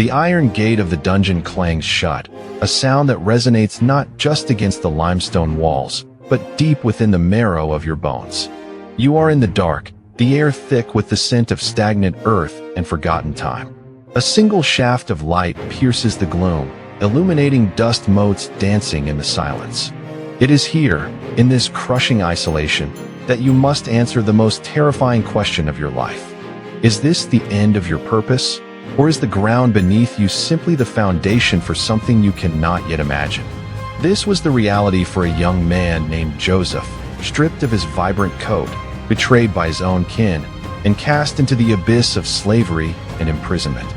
The iron gate of the dungeon clangs shut, a sound that resonates not just against the limestone walls, but deep within the marrow of your bones. You are in the dark, the air thick with the scent of stagnant earth and forgotten time. A single shaft of light pierces the gloom, illuminating dust motes dancing in the silence. It is here, in this crushing isolation, that you must answer the most terrifying question of your life. Is this the end of your purpose? Or is the ground beneath you simply the foundation for something you cannot yet imagine? This was the reality for a young man named Joseph, stripped of his vibrant coat, betrayed by his own kin, and cast into the abyss of slavery and imprisonment.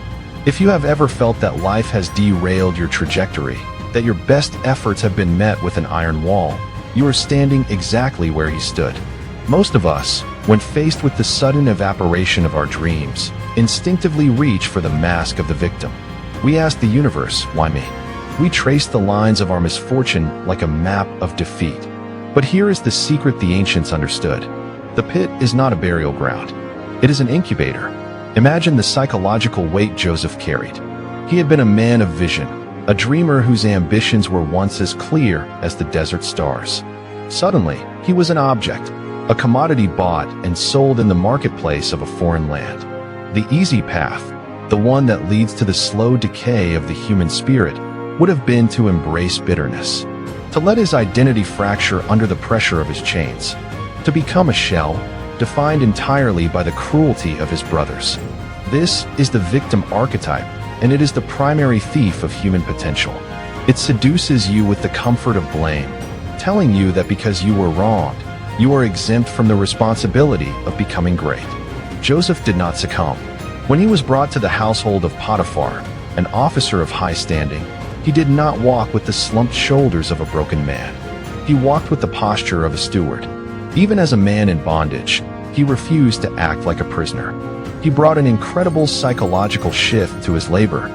If you have ever felt that life has derailed your trajectory, that your best efforts have been met with an iron wall, you are standing exactly where he stood. Most of us, when faced with the sudden evaporation of our dreams, instinctively reach for the mask of the victim. We ask the universe, why me? We trace the lines of our misfortune like a map of defeat. But here is the secret the ancients understood. The pit is not a burial ground. It is an incubator. Imagine the psychological weight Joseph carried. He had been a man of vision, a dreamer whose ambitions were once as clear as the desert stars. Suddenly, he was an object, a commodity bought and sold in the marketplace of a foreign land. The easy path, the one that leads to the slow decay of the human spirit, would have been to embrace bitterness, to let his identity fracture under the pressure of his chains, to become a shell, defined entirely by the cruelty of his brothers. This is the victim archetype, and it is the primary thief of human potential. It seduces you with the comfort of blame, telling you that because you were wronged, you are exempt from the responsibility of becoming great. Joseph did not succumb. When he was brought to the household of Potiphar, an officer of high standing, he did not walk with the slumped shoulders of a broken man. He walked with the posture of a steward. Even as a man in bondage, he refused to act like a prisoner. He brought an incredible psychological shift to his labor.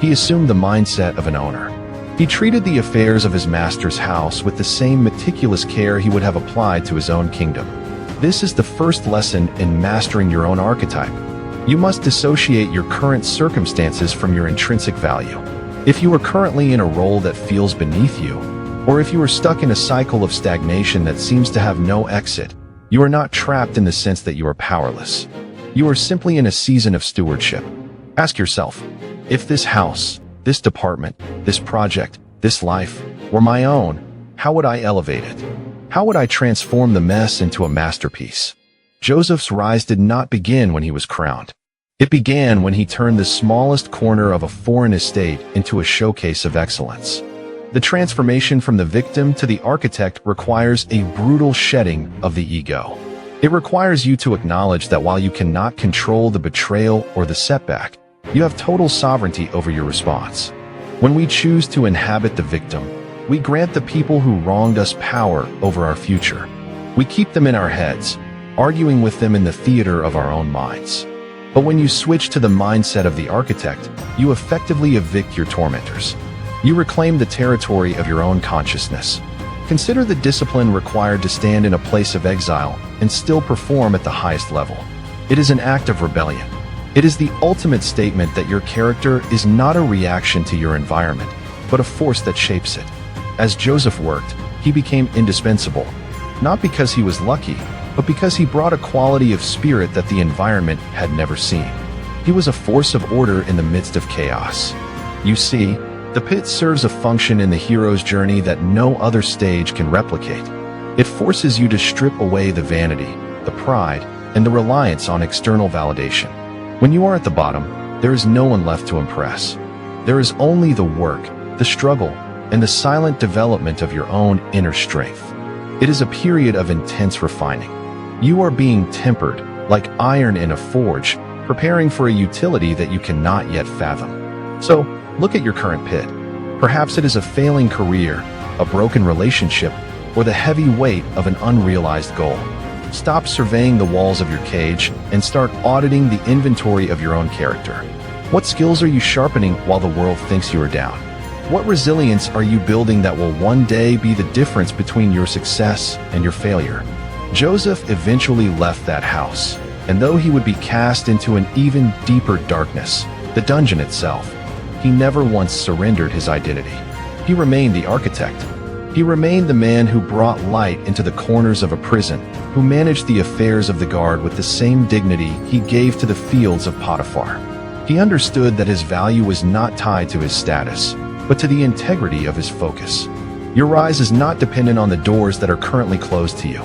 He assumed the mindset of an owner. He treated the affairs of his master's house with the same meticulous care he would have applied to his own kingdom. This is the first lesson in mastering your own archetype. You must dissociate your current circumstances from your intrinsic value. If you are currently in a role that feels beneath you, or if you are stuck in a cycle of stagnation that seems to have no exit, you are not trapped in the sense that you are powerless. You are simply in a season of stewardship. Ask yourself, if this house, this department, this project, this life were my own, how would I elevate it? How would I transform the mess into a masterpiece? Joseph's rise did not begin when he was crowned. It began when he turned the smallest corner of a foreign estate into a showcase of excellence. The transformation from the victim to the architect requires a brutal shedding of the ego. It requires you to acknowledge that while you cannot control the betrayal or the setback, you have total sovereignty over your response. When we choose to inhabit the victim, we grant the people who wronged us power over our future. We keep them in our heads, arguing with them in the theater of our own minds. But when you switch to the mindset of the architect, you effectively evict your tormentors. You reclaim the territory of your own consciousness. Consider the discipline required to stand in a place of exile and still perform at the highest level. It is an act of rebellion. It is the ultimate statement that your character is not a reaction to your environment, but a force that shapes it. As Joseph worked, he became indispensable, not because he was lucky, but because he brought a quality of spirit that the environment had never seen. He was a force of order in the midst of chaos. You see, the pit serves a function in the hero's journey that no other stage can replicate. It forces you to strip away the vanity, the pride, and the reliance on external validation. When you are at the bottom, there is no one left to impress. There is only the work, the struggle, and the silent development of your own inner strength. It is a period of intense refining. You are being tempered, like iron in a forge, preparing for a utility that you cannot yet fathom. So, look at your current pit. Perhaps it is a failing career, a broken relationship, or the heavy weight of an unrealized goal. Stop surveying the walls of your cage and start auditing the inventory of your own character. What skills are you sharpening while the world thinks you are down? What resilience are you building that will one day be the difference between your success and your failure? Joseph eventually left that house, and though he would be cast into an even deeper darkness, the dungeon itself, he never once surrendered his identity. He remained the architect. He remained the man who brought light into the corners of a prison, who managed the affairs of the guard with the same dignity he gave to the fields of Potiphar. He understood that his value was not tied to his status, but to the integrity of his focus. Your rise is not dependent on the doors that are currently closed to you.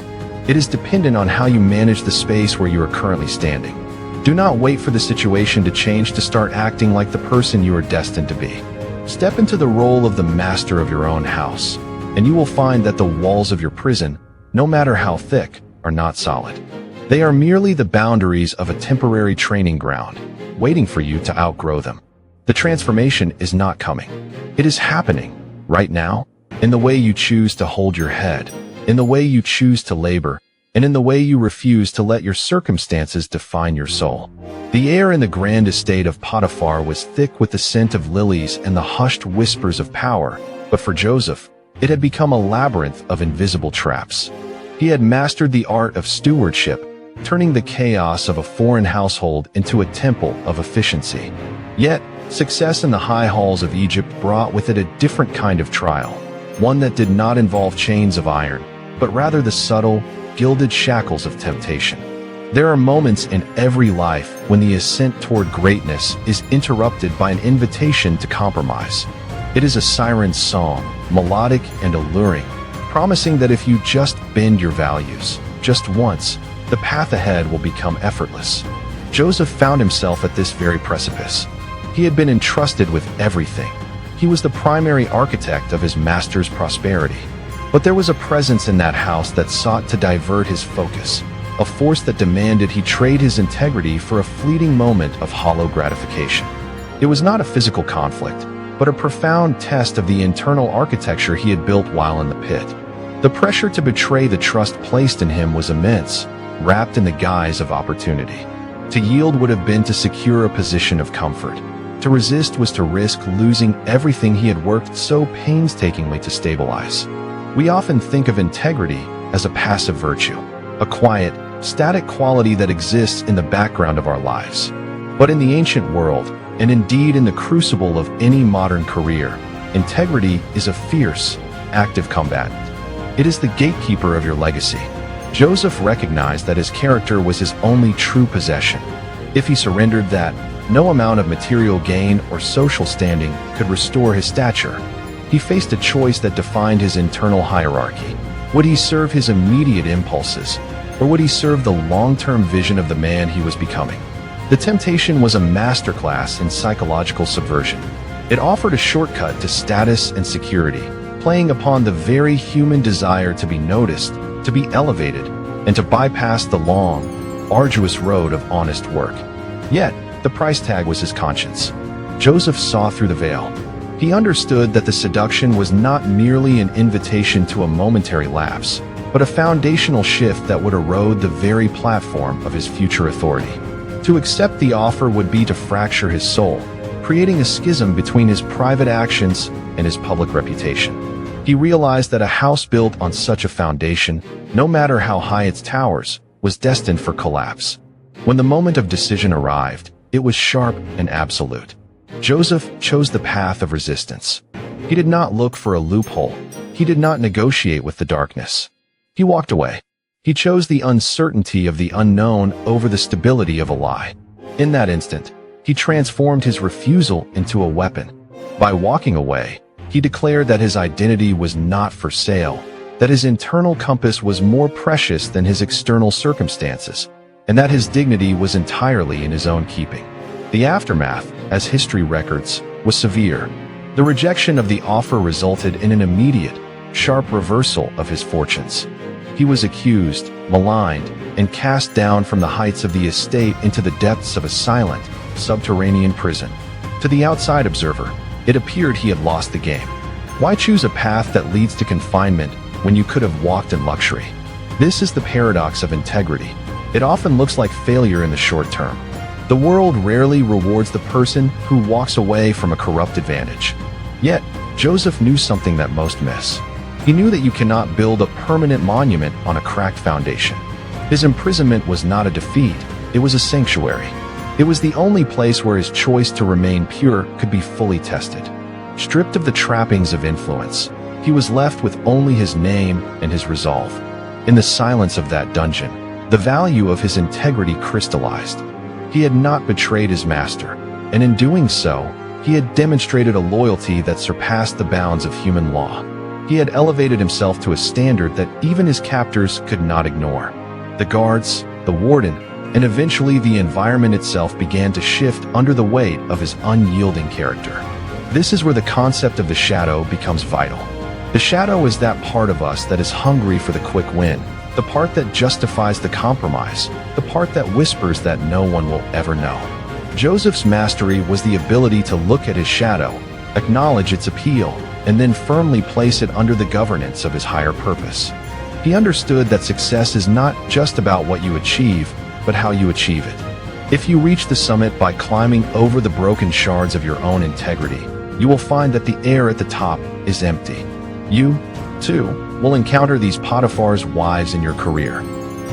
It is dependent on how you manage the space where you are currently standing. Do not wait for the situation to change to start acting like the person you are destined to be. Step into the role of the master of your own house, and you will find that the walls of your prison, no matter how thick, are not solid. They are merely the boundaries of a temporary training ground, waiting for you to outgrow them. The transformation is not coming. It is happening, right now, in the way you choose to hold your head, in the way you choose to labor, and in the way you refuse to let your circumstances define your soul. The air in the grand estate of Potiphar was thick with the scent of lilies and the hushed whispers of power, but for Joseph, it had become a labyrinth of invisible traps. He had mastered the art of stewardship, turning the chaos of a foreign household into a temple of efficiency. Yet, success in the high halls of Egypt brought with it a different kind of trial, one that did not involve chains of iron, but rather the subtle, gilded shackles of temptation. There are moments in every life when the ascent toward greatness is interrupted by an invitation to compromise. It is a siren's song, melodic and alluring, promising that if you just bend your values, just once, the path ahead will become effortless. Joseph found himself at this very precipice. He had been entrusted with everything. He was the primary architect of his master's prosperity. But there was a presence in that house that sought to divert his focus, a force that demanded he trade his integrity for a fleeting moment of hollow gratification. It was not a physical conflict, but a profound test of the internal architecture he had built while in the pit. The pressure to betray the trust placed in him was immense, wrapped in the guise of opportunity. To yield would have been to secure a position of comfort. To resist was to risk losing everything he had worked so painstakingly to stabilize. We often think of integrity as a passive virtue, a quiet, static quality that exists in the background of our lives. But in the ancient world, and indeed in the crucible of any modern career, integrity is a fierce, active combatant. It is the gatekeeper of your legacy. Joseph recognized that his character was his only true possession. If he surrendered that, no amount of material gain or social standing could restore his stature. He faced a choice that defined his internal hierarchy. Would he serve his immediate impulses, or would he serve the long-term vision of the man he was becoming? The temptation was a masterclass in psychological subversion. It offered a shortcut to status and security, playing upon the very human desire to be noticed, to be elevated, and to bypass the long, arduous road of honest work. Yet, the price tag was his conscience. Joseph saw through the veil. He understood that the seduction was not merely an invitation to a momentary lapse, but a foundational shift that would erode the very platform of his future authority. To accept the offer would be to fracture his soul, creating a schism between his private actions and his public reputation. He realized that a house built on such a foundation, no matter how high its towers, was destined for collapse. When the moment of decision arrived, it was sharp and absolute. Joseph chose the path of resistance. He did not look for a loophole. He did not negotiate with the darkness. He walked away. He chose the uncertainty of the unknown over the stability of a lie. In that instant, he transformed his refusal into a weapon. By walking away, he declared that his identity was not for sale, that his internal compass was more precious than his external circumstances, and that his dignity was entirely in his own keeping. The aftermath, as history records, was severe. The rejection of the offer resulted in an immediate, sharp reversal of his fortunes. He was accused, maligned, and cast down from the heights of the estate into the depths of a silent, subterranean prison. To the outside observer, it appeared he had lost the game. Why choose a path that leads to confinement when you could have walked in luxury? This is the paradox of integrity. It often looks like failure in the short term. The world rarely rewards the person who walks away from a corrupt advantage. Yet, Joseph knew something that most miss. He knew that you cannot build a permanent monument on a cracked foundation. His imprisonment was not a defeat, it was a sanctuary. It was the only place where his choice to remain pure could be fully tested. Stripped of the trappings of influence, he was left with only his name and his resolve. In the silence of that dungeon, the value of his integrity crystallized. He had not betrayed his master, and in doing so, he had demonstrated a loyalty that surpassed the bounds of human law. He had elevated himself to a standard that even his captors could not ignore. The guards, the warden, and eventually the environment itself began to shift under the weight of his unyielding character. This is where the concept of the shadow becomes vital. The shadow is that part of us that is hungry for the quick win, the part that justifies the compromise, the part that whispers that no one will ever know. Joseph's mastery was the ability to look at his shadow, acknowledge its appeal, and then firmly place it under the governance of his higher purpose. He understood that success is not just about what you achieve, but how you achieve it. If you reach the summit by climbing over the broken shards of your own integrity, you will find that the air at the top is empty. You, too, will encounter these Potiphar's wives in your career.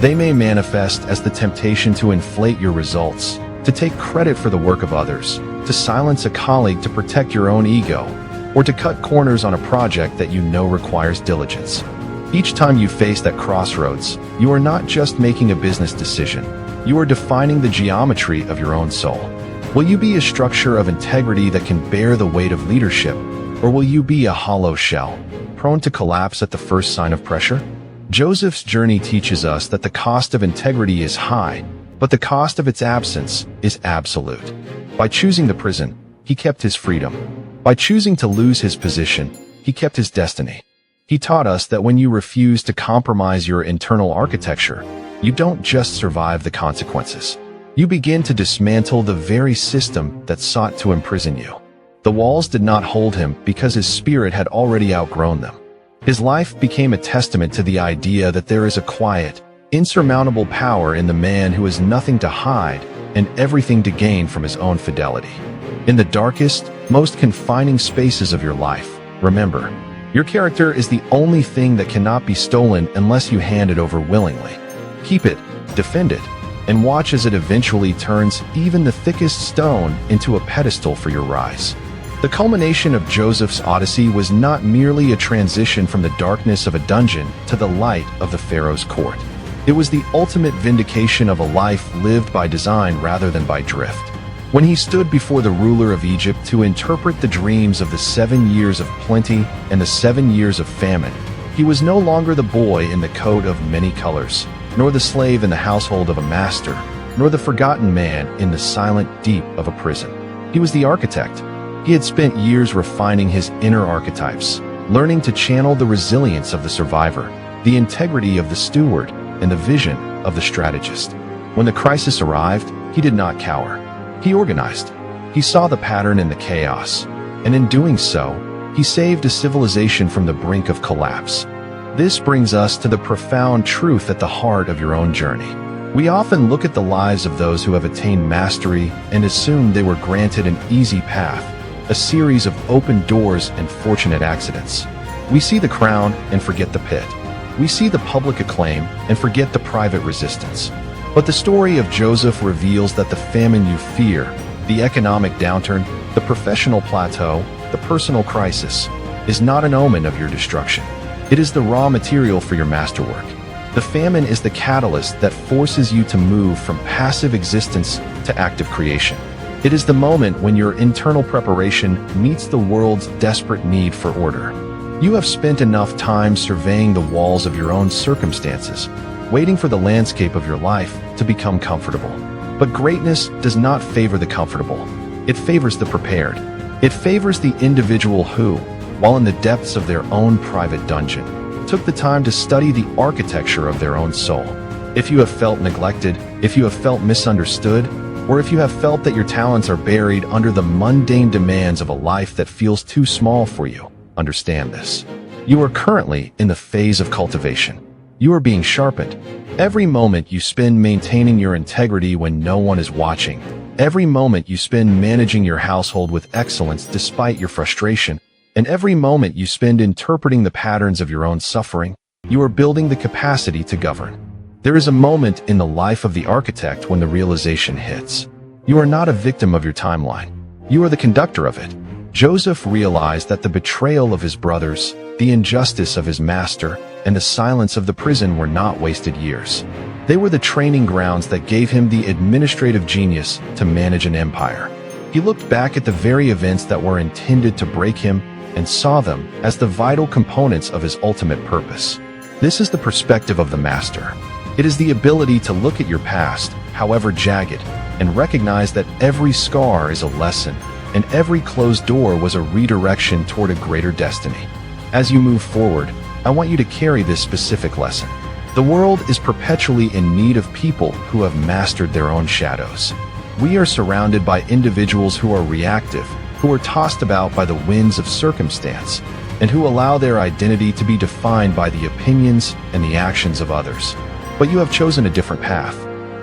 They may manifest as the temptation to inflate your results, to take credit for the work of others, to silence a colleague to protect your own ego, or to cut corners on a project that you know requires diligence. Each time you face that crossroads, you are not just making a business decision, you are defining the geometry of your own soul. Will you be a structure of integrity that can bear the weight of leadership, or will you be a hollow shell, prone to collapse at the first sign of pressure? Joseph's journey teaches us that the cost of integrity is high, but the cost of its absence is absolute. By choosing the prison, he kept his freedom. By choosing to lose his position, he kept his destiny. He taught us that when you refuse to compromise your internal architecture, you don't just survive the consequences. You begin to dismantle the very system that sought to imprison you. The walls did not hold him because his spirit had already outgrown them. His life became a testament to the idea that there is a quiet, insurmountable power in the man who has nothing to hide and everything to gain from his own fidelity. In the darkest, most confining spaces of your life, remember, your character is the only thing that cannot be stolen unless you hand it over willingly. Keep it, defend it, and watch as it eventually turns even the thickest stone into a pedestal for your rise. The culmination of Joseph's odyssey was not merely a transition from the darkness of a dungeon to the light of the Pharaoh's court. It was the ultimate vindication of a life lived by design rather than by drift. When he stood before the ruler of Egypt to interpret the dreams of the 7 years of plenty and the 7 years of famine, he was no longer the boy in the coat of many colors, nor the slave in the household of a master, nor the forgotten man in the silent deep of a prison. He was the architect. He had spent years refining his inner archetypes, learning to channel the resilience of the survivor, the integrity of the steward, and the vision of the strategist. When the crisis arrived, he did not cower. He organized. He saw the pattern in the chaos, and in doing so, he saved a civilization from the brink of collapse. This brings us to the profound truth at the heart of your own journey. We often look at the lives of those who have attained mastery and assume they were granted an easy path, a series of open doors and fortunate accidents. We see the crown and forget the pit. We see the public acclaim and forget the private resistance. But the story of Joseph reveals that the famine you fear, the economic downturn, the professional plateau, the personal crisis, is not an omen of your destruction. It is the raw material for your masterwork. The famine is the catalyst that forces you to move from passive existence to active creation. It is the moment when your internal preparation meets the world's desperate need for order. You have spent enough time surveying the walls of your own circumstances, waiting for the landscape of your life to become comfortable. But greatness does not favor the comfortable. It favors the prepared. It favors the individual who, while in the depths of their own private dungeon, took the time to study the architecture of their own soul. If you have felt neglected, if you have felt misunderstood, or if you have felt that your talents are buried under the mundane demands of a life that feels too small for you, understand this. You are currently in the phase of cultivation. You are being sharpened. Every moment you spend maintaining your integrity when no one is watching, every moment you spend managing your household with excellence despite your frustration, and every moment you spend interpreting the patterns of your own suffering, you are building the capacity to govern. There is a moment in the life of the architect when the realization hits. You are not a victim of your timeline. You are the conductor of it. Joseph realized that the betrayal of his brothers, the injustice of his master, and the silence of the prison were not wasted years. They were the training grounds that gave him the administrative genius to manage an empire. He looked back at the very events that were intended to break him and saw them as the vital components of his ultimate purpose. This is the perspective of the master. It is the ability to look at your past, however jagged, and recognize that every scar is a lesson, and every closed door was a redirection toward a greater destiny. As you move forward, I want you to carry this specific lesson. The world is perpetually in need of people who have mastered their own shadows. We are surrounded by individuals who are reactive, who are tossed about by the winds of circumstance, and who allow their identity to be defined by the opinions and the actions of others. But you have chosen a different path.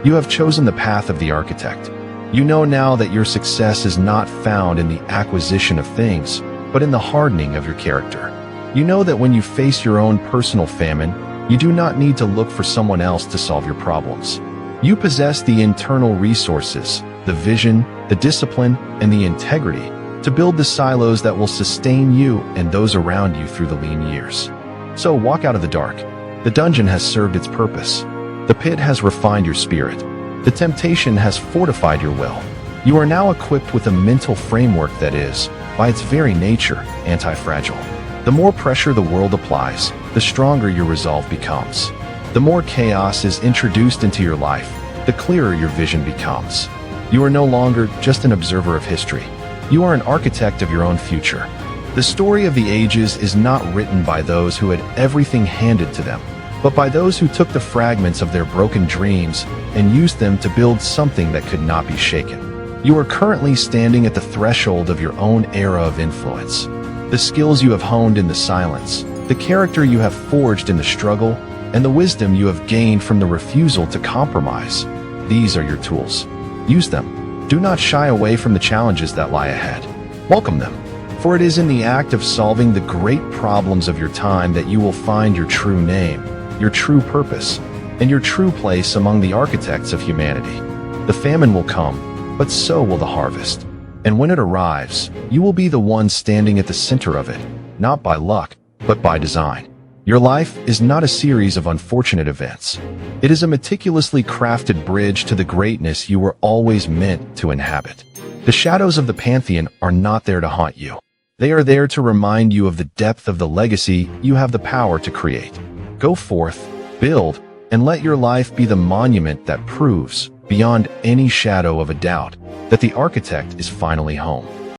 You have chosen the path of the architect. You know now that your success is not found in the acquisition of things, but in the hardening of your character. You know that when you face your own personal famine, you do not need to look for someone else to solve your problems. You possess the internal resources, the vision, the discipline, and the integrity to build the silos that will sustain you and those around you through the lean years. So walk out of the dark. The dungeon has served its purpose. The pit has refined your spirit. The temptation has fortified your will. You are now equipped with a mental framework that is, by its very nature, anti-fragile. The more pressure the world applies, the stronger your resolve becomes. The more chaos is introduced into your life, the clearer your vision becomes. You are no longer just an observer of history. You are an architect of your own future. The story of the ages is not written by those who had everything handed to them, but by those who took the fragments of their broken dreams and used them to build something that could not be shaken. You are currently standing at the threshold of your own era of influence. The skills you have honed in the silence, the character you have forged in the struggle, and the wisdom you have gained from the refusal to compromise. These are your tools. Use them. Do not shy away from the challenges that lie ahead. Welcome them, for it is in the act of solving the great problems of your time that you will find your true name, your true purpose, and your true place among the architects of humanity. The famine will come, but so will the harvest. And when it arrives, you will be the one standing at the center of it, not by luck, but by design. Your life is not a series of unfortunate events. It is a meticulously crafted bridge to the greatness you were always meant to inhabit. The shadows of the pantheon are not there to haunt you. They are there to remind you of the depth of the legacy you have the power to create. Go forth, build, and let your life be the monument that proves, beyond any shadow of a doubt, that the architect is finally home.